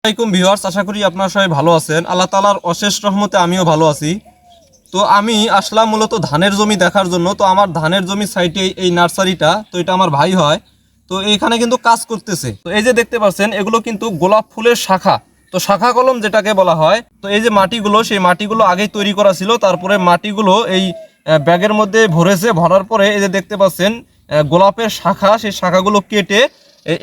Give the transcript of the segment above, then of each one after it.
আসসালামু আলাইকুম ভিউয়ার্স, আশা করি আপনারা সবাই ভালো আছেন। আল্লাহ তাআলার অশেষ রহমতে আমিও ভালো আছি। তো আমি আসলাম মূলত ধানের জমি দেখার জন্য। তো আমার ধানের জমি সাইটে এই নার্সারিটা, তো এটা আমার ভাই হয়। তো এইখানে কিন্তু কাজ করতেছে। তো এই যে দেখতে পাচ্ছেন, এগুলো কিন্তু গোলাপ ফুলের শাখা। তো শাখা কলম যেটাকে বলা হয়। তো এই যে মাটিগুলো, সেই মাটিগুলো আগেই তৈরি করা ছিল। তারপরে মাটিগুলো এই ব্যাগের মধ্যে ভরেছে। ভরার পরে এই যে দেখতে পাচ্ছেন গোলাপের শাখা, সেই শাখাগুলো কেটে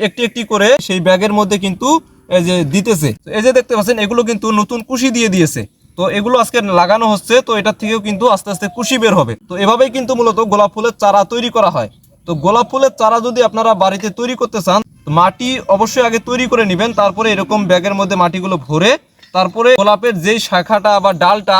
একটি একটি করে সেই ব্যাগের মধ্যে কিন্তু এই যে দিতেছে। এই যে দেখতে পাচ্ছেন, এগুলো কিন্তু নতুন কুশি দিয়ে দিয়েছে। তো এগুলো আজকে লাগানো হচ্ছে। তো এটার থেকেও কিন্তু আস্তে আস্তে কুশি বের হবে। তো এভাবেই কিন্তু মূলত গোলাপ ফুলের চারা তৈরি করা হয়। তো গোলাপ ফুলের চারা যদি আপনারা বাড়িতে তৈরি করতে চান, মাটি অবশ্যই আগে তৈরি করে নেবেন। তারপরে এরকম ব্যাগের মধ্যে মাটিগুলো ভরে তারপরে গোলাপের যেই শাখাটা বা ডালটা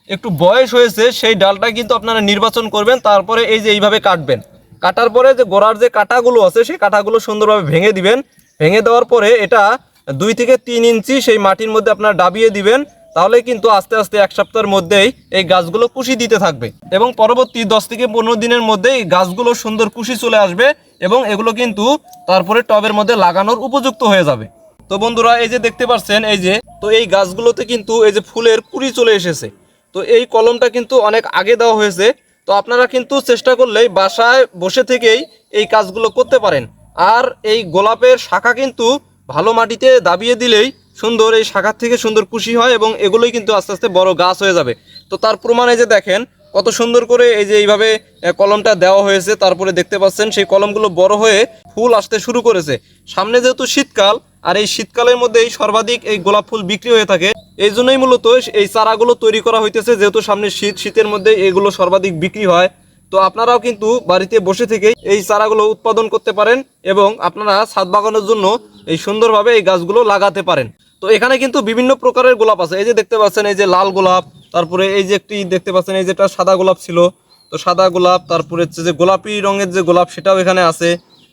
একটু বয়স হয়েছে, সেই ডালটা কিন্তু আপনারা নির্বাচন করবেন। তারপরে এই যে এইভাবে কাটবেন। কাটার পরে যে গোড়ার যে কাঁটাগুলো আছে, সেই কাঁটাগুলো সুন্দরভাবে ভেঙে দিবেন। ভেঙে দেওয়ার পরে এটা 2 থেকে 3 ইঞ্চি সেই মাটির মধ্যে আপনারা ডাবিয়ে দিবেন। তাহলে কিন্তু আস্তে আস্তে 1 সপ্তাহের মধ্যেই এই গাছগুলো কুশি দিতে থাকবে এবং পরবর্তী 10 থেকে 15 দিনের মধ্যেই গাছগুলো সুন্দর কুশি চলে আসবে এবং এগুলো কিন্তু তারপরে টবের মধ্যে লাগানোর উপযুক্ত হয়ে যাবে। তো বন্ধুরা, এই যে দেখতে পাচ্ছেন, এই যে তো এই গাছগুলোতে কিন্তু এই যে ফুলের কুড়ি চলে এসেছে। তো এই কলমটা কিন্তু অনেক আগে দেওয়া হয়েছে। তো আপনারা কিন্তু চেষ্টা করলেই বাসায় বসে থেকেই এই কাজগুলো করতে পারেন। আর এই গোলাপের শাখা কিন্তু ভালো মাটিতে দাবিয়ে দিলেই সুন্দর এই শাখার থেকে সুন্দর কুশি হয় এবং এগুলোই কিন্তু আস্তে আস্তে বড় গাছ হয়ে যাবে। তো তার প্রমাণ এই যে দেখেন কত সুন্দর করে এই যে এইভাবে কলমটা দেওয়া হয়েছে। তারপরে দেখতে পাচ্ছেন সেই কলমগুলো বড় হয়ে ফুল আসতে শুরু করেছে। সামনে যেহেতু শীতকাল, আর এই শীতকালের মধ্যেই সর্বাধিক এই গোলাপ ফুল বিক্রি হয়ে থাকে। এই জন্যই মূলত এই চারাগুলো তৈরি করা হইতেছে, যেহেতু সামনে শীতের মধ্যে এগুলো সর্বাধিক বিক্রি হয়। তো আপনারাও কিন্তু বাড়িতে বসে থেকে এই চারাগুলো উৎপাদন করতে পারেন এবং আপনারা ছাদ বাগানোর জন্য এই সুন্দরভাবে এই গাছগুলো লাগাতে পারেন। তো এখানে কিন্তু বিভিন্ন প্রকারের গোলাপ আছে। এই যে দেখতে পাচ্ছেন, এই যে লাল গোলাপ, তারপরে এই যে একটি দেখতে পাচ্ছেন, এই যেটা সাদা গোলাপ ছিল, তো সাদা গোলাপ, তারপরে হচ্ছে যে গোলাপি রঙের যে গোলাপ, সেটাও এখানে আছে।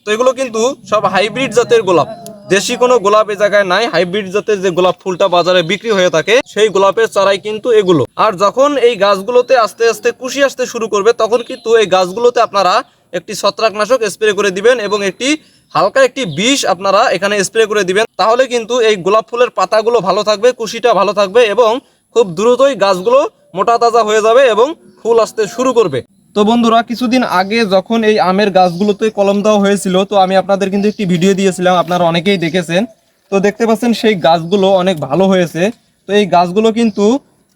তো এগুলো কিন্তু সব হাইব্রিড জাতের গোলাপ, দেশি কোনো গোলাপ এই জায়গায় নাই। হাইব্রিড জাতের যে গোলাপ ফুলটা বাজারে বিক্রি হয়ে থাকে, সেই গোলাপের চারাই কিন্তু এগুলো। আর যখন এই গাছগুলোতে আস্তে আস্তে কুশি আসতে শুরু করবে, তখন কিন্তু এই গাছগুলোতে আপনারা একটি ছত্রাকনাশক স্প্রে করে দিবেন এবং একটি হালকা একটি বিষ আপনারা এখানে স্প্রে করে দিবেন। তাহলে কিন্তু এই গোলাপ ফুলের পাতাগুলো ভালো থাকবে, কুশিটা ভালো থাকবে এবং খুব দ্রুতই গাছগুলো মোটা তাজা হয়ে যাবে এবং ফুল আসতে শুরু করবে। তো বন্ধুরা, কিছুদিন আগে যখন এই আমের গাছগুলোতে কলম দেওয়া হয়েছিল, তো আমি আপনাদের কিন্তু একটি ভিডিও দিয়েছিলাম, আপনারা অনেকেই দেখেছেন। তো দেখতে পাচ্ছেন সেই গাছগুলো অনেক ভালো হয়েছে। তো এই গাছগুলো কিন্তু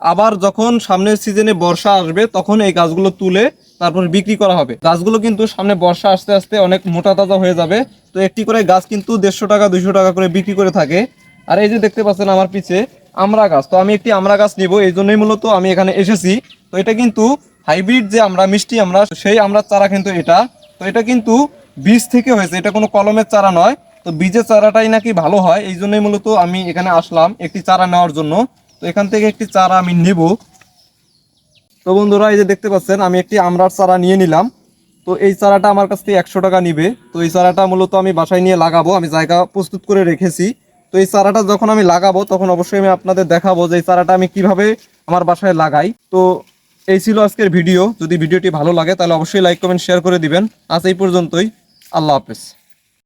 আবার যখন সামনের সিজনে বর্ষা আসবে, তখন এই গাছগুলো তুলে তারপর বিক্রি করা হবে। গাছগুলো কিন্তু সামনে বর্ষা আসতে আসতে অনেক মোটা তাজা হয়ে যাবে। তো একটি করে গাছ কিন্তু 150 টাকা 200 টাকা করে বিক্রি করে থাকে। আর এই যে দেখতে পাচ্ছেন আমার পিছে আমড়া গাছ, তো আমি একটি আমড়া গাছ নিব, এই জন্যই মূলত আমি এখানে এসেছি। তো এটা কিন্তু হাইব্রিড যে আমরা মিষ্টি আমরা, সেই আমড়ার চারা কিন্তু এটা। তো এটা কিন্তু বীজ থেকে হয়েছে, এটা কোনো কলমের চারা নয়। তো বীজের চারাটাই নাকি ভালো হয়, এই জন্যই মূলত আমি এখানে আসলাম একটি চারা নেওয়ার জন্য। তো এখান থেকে একটি চারা আমি নেব। তো বন্ধুরা, এই যে দেখতে পাচ্ছেন আমি একটি আমড়ার চারা নিয়ে নিলাম। তো এই চারাটা আমার কাছ থেকে 100 টাকা নিবে। তো এই চারাটা মূলত আমি বাসায় নিয়ে লাগাবো, আমি জায়গা প্রস্তুত করে রেখেছি। তো এই চারাটা যখন আমি লাগাবো, তখন অবশ্যই আমি আপনাদের দেখাবো যে এই চারাটা আমি কিভাবে আমার বাসায় লাগাই। তো এই ছিল আজকের ভিডিও। যদি ভিডিওটি ভালো লাগে তাহলে অবশ্যই লাইক কমেন্ট শেয়ার করে দিবেন। আজ এই পর্যন্তই। আল্লাহ হাফেজ।